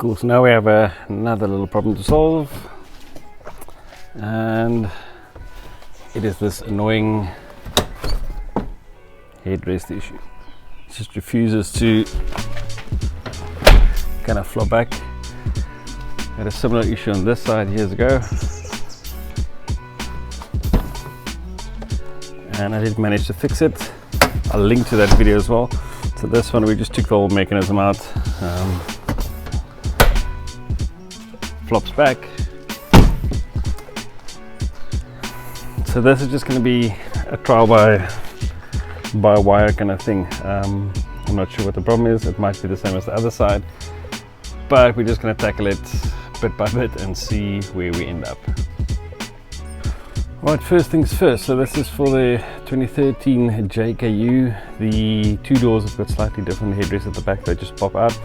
Cool, so now we have another little problem to solve, and it is this annoying headrest issue. It just refuses to kind of flop back. Had a similar issue on this side years ago, and I did manage to fix it. I'll link to that video as well. So this one, we just took the whole mechanism out. Flops back. So this is just going to be a trial by wire kind of thing. I'm not sure what the problem is. It might be the same as the other side, but we're just going to tackle it bit by bit and see where we end up. Right, first things first. So this is for the 2013 JKU. The two doors have got slightly different headrests at the back. They just pop out.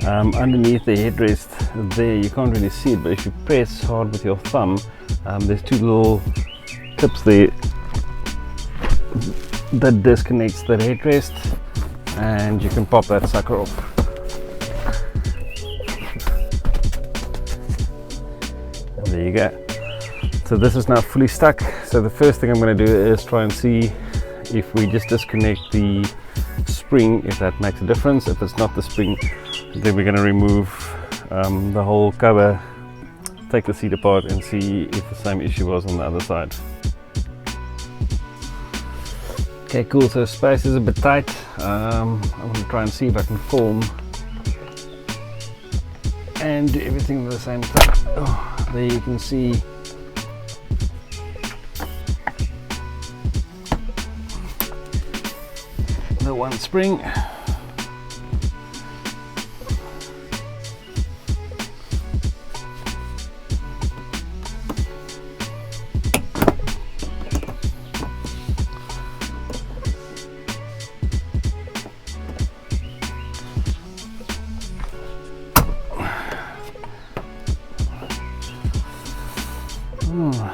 Underneath the headrest there, you can't really see it, but if you press hard with your thumb, there's two little clips there that disconnects the headrest, and you can pop that sucker off. And there you go. So this is now fully stuck. So the first thing I'm going to do is try and see if we just disconnect the spring, if that makes a difference. If it's not the spring, then we're going to remove the whole cover, take the seat apart and see if the same issue was on the other side. Okay, cool, so space is a bit tight. I'm going to try and see if I can film and do everything at the same time. Oh, there you can see the one spring.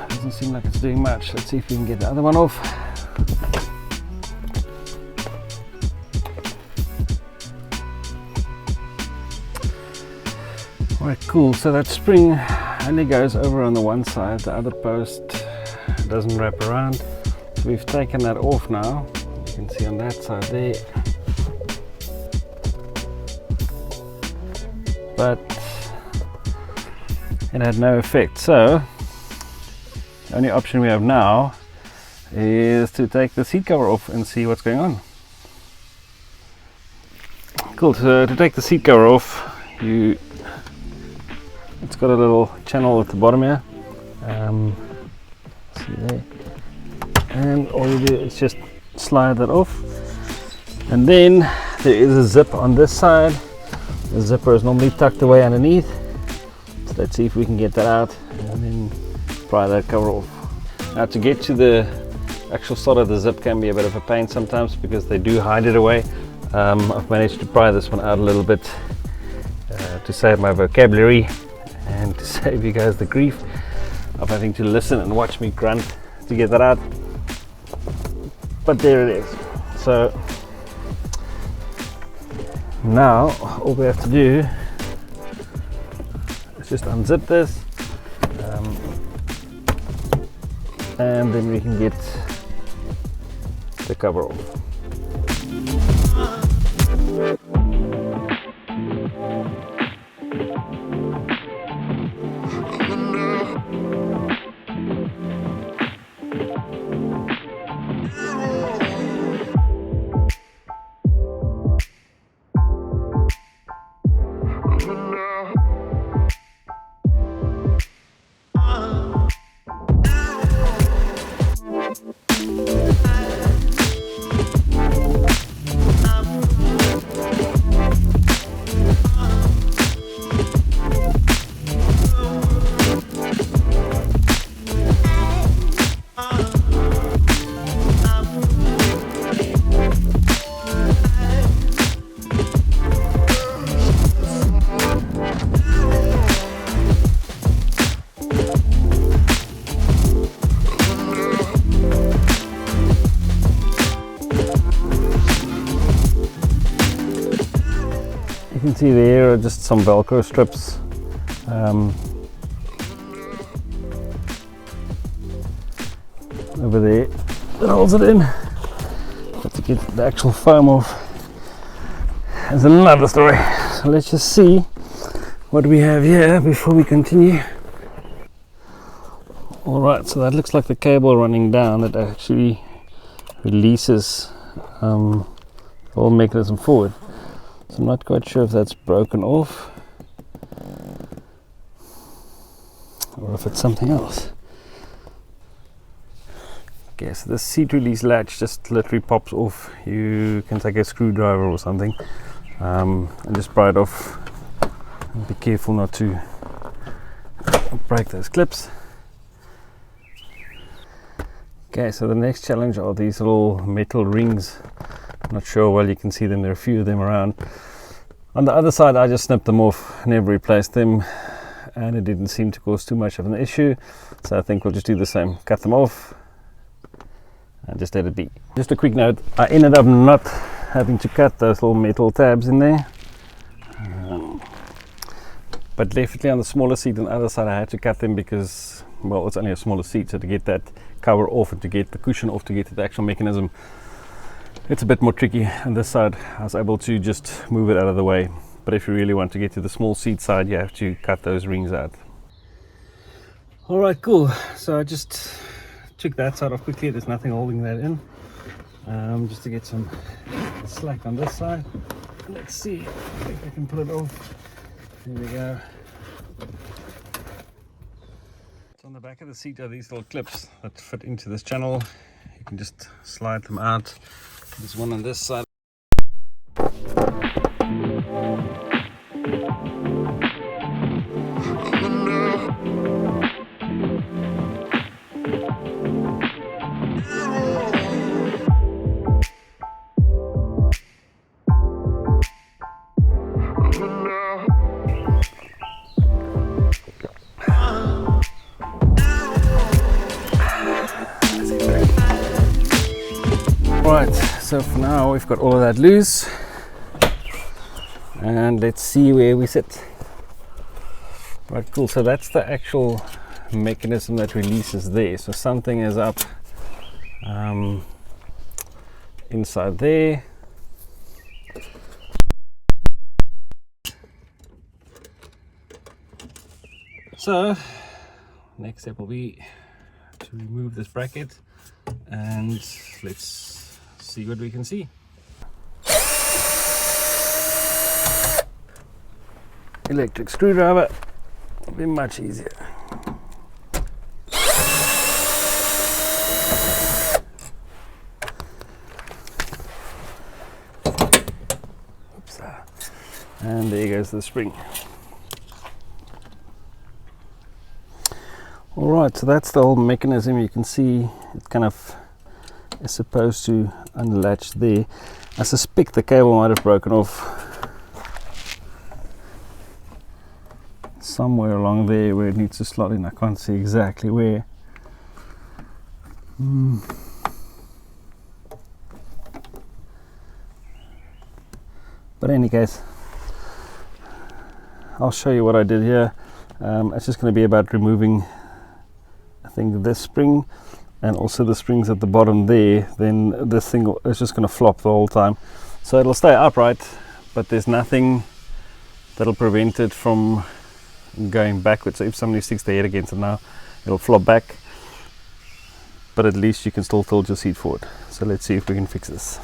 Doesn't seem like it's doing much. Let's see if we can get the other one off. Right, cool. So that spring only goes over on the one side, the other post doesn't wrap around. So we've taken that off now. You can see on that side there. But it had no effect. So the only option we have now is to take the seat cover off and see what's going on. Cool, so to take the seat cover off, it's got a little channel at the bottom here. See there. And all you do is just slide that off. And then there is a zip on this side. The zipper is normally tucked away underneath. So let's see if we can get that out and then pry that cover off. Now to get to the actual side of the zip can be a bit of a pain sometimes because they do hide it away. I've managed to pry this one out a little bit to save my vocabulary and to save you guys the grief of having to listen and watch me grunt to get that out. But there it is. So now all we have to do is just unzip this. And then we can get the cover off. see there are just some Velcro strips. Over there that holds it in, but to get the actual foam off is another story. So let's just see what we have here before we continue. Alright, so that looks like the cable running down that actually releases the whole mechanism forward. So I'm not quite sure if that's broken off or if it's something else. Okay, so this seat release latch just literally pops off. You can take a screwdriver or something and just pry it off. And be careful not to break those clips. Okay, so the next challenge are these little metal rings. I'm not sure well you can see them, there are a few of them around. On the other side I just snipped them off, never replaced them, and it didn't seem to cause too much of an issue. So I think we'll just do the same, cut them off and just let it be. Just a quick note, I ended up not having to cut those little metal tabs in there. But definitely on the smaller seat on the other side I had to cut them because, well, it's only a smaller seat, so to get that cover off and to get the cushion off to get to the actual mechanism, it's a bit more tricky. On this side I was able to just move it out of the way, but if you really want to get to the small seat side you have to cut those rings out. Alright, cool. So I just took that side off quickly, there's nothing holding that in, just to get some slack on this side. Let's see if I can pull it off. There we go. So on the back of the seat are these little clips that fit into this channel. You can just slide them out. There's one on this side. Right, so for now we've got all of that loose, and let's see where we sit. Right, cool. So that's the actual mechanism that releases there. So something is up inside there. So next step will be to remove this bracket, and let's see what we can see. Electric screwdriver will be much easier. Oops. And there goes the spring. Alright, so that's the whole mechanism. You can see it kind of is supposed to unlatch there. I suspect the cable might have broken off somewhere along there where it needs to slot in. I can't see exactly where. But in any case, I'll show you what I did here. It's just going to be about removing, I think, this spring and also the springs at the bottom there. Then this thing is just going to flop the whole time, so it'll stay upright, but there's nothing that'll prevent it from going backwards. So if somebody sticks their head against it now, it'll flop back, but at least you can still tilt your seat forward. So let's see if we can fix this.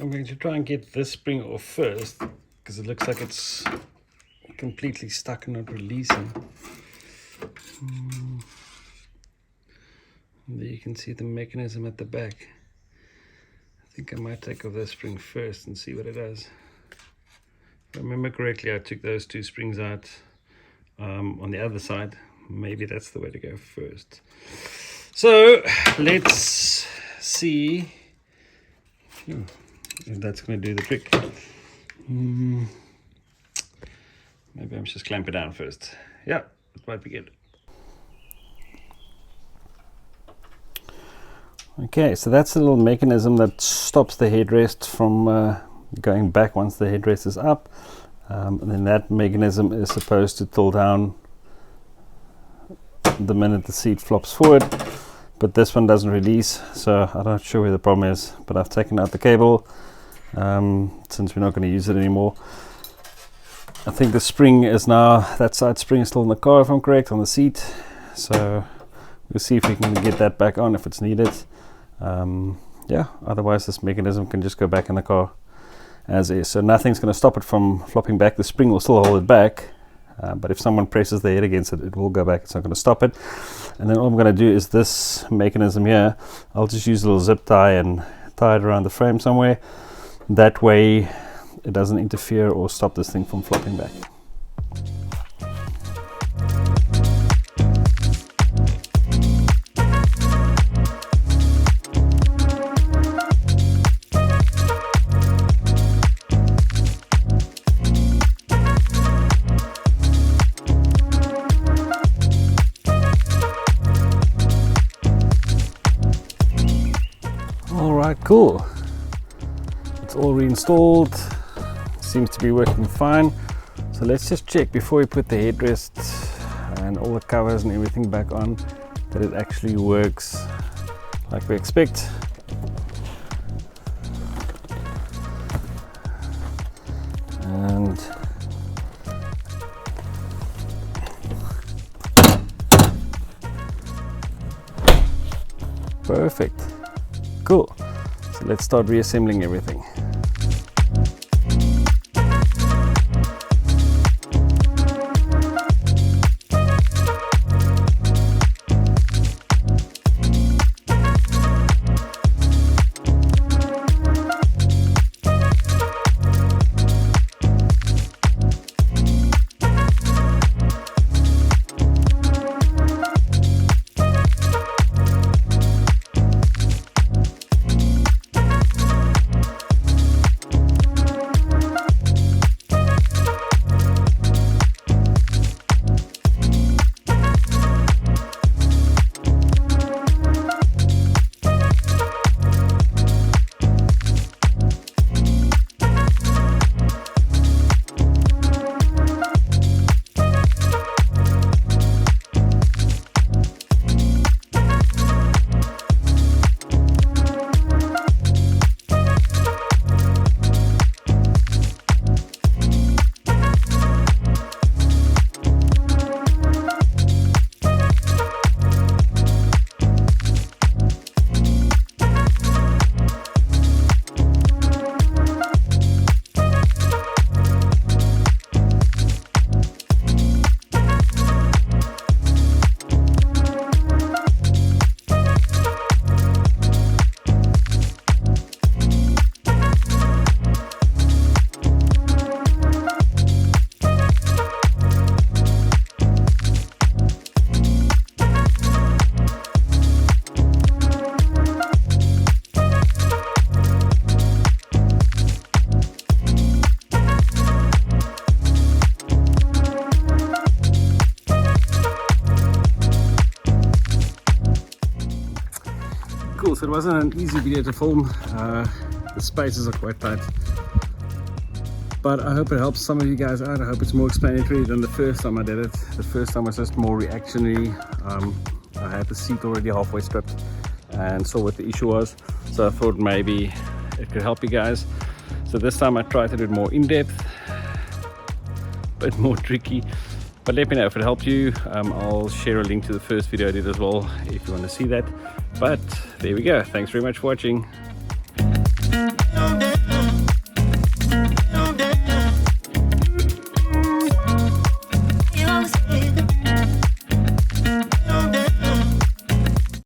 I'm going to try and get this spring off first, because it looks like it's completely stuck and not releasing. And there you can see the mechanism at the back. I think I might take off this spring first and see what it does. If I remember correctly, I took those two springs out on the other side. Maybe that's the way to go first. So let's see if that's going to do the trick. Maybe I'm just clamp it down first. Yeah, it might be good. Okay, so that's the little mechanism that stops the headrest from going back once the headrest is up. And then that mechanism is supposed to tilt down the minute the seat flops forward, but this one doesn't release, so I'm not sure where the problem is, but I've taken out the cable since we're not going to use it anymore. I think the spring is now, that side spring is still in the car if I'm correct, on the seat, so we'll see if we can get that back on if it's needed. Yeah, otherwise this mechanism can just go back in the car as is, so nothing's going to stop it from flopping back. The spring will still hold it back, but if someone presses their head against it, it will go back. It's not going to stop it. And then all I'm going to do is this mechanism here, I'll just use a little zip tie and tie it around the frame somewhere. That way it doesn't interfere or stop this thing from flopping back. Alright, cool. It's all reinstalled. Seems to be working fine. So let's just check before we put the headrest and all the covers and everything back on that it actually works like we expect. And perfect. Cool. So let's start reassembling everything. Cool, so it wasn't an easy video to film. The spaces are quite tight, but I hope it helps some of you guys out. I hope it's more explanatory than the first time I did it. The first time was just more reactionary. I had the seat already halfway stripped and saw what the issue was, so I thought maybe it could help you guys. So this time I tried to do it more in-depth, but more tricky. But let me know if it helped you. I'll share a link to the first video I did as well if you want to see that. But there we go. Thanks very much for watching.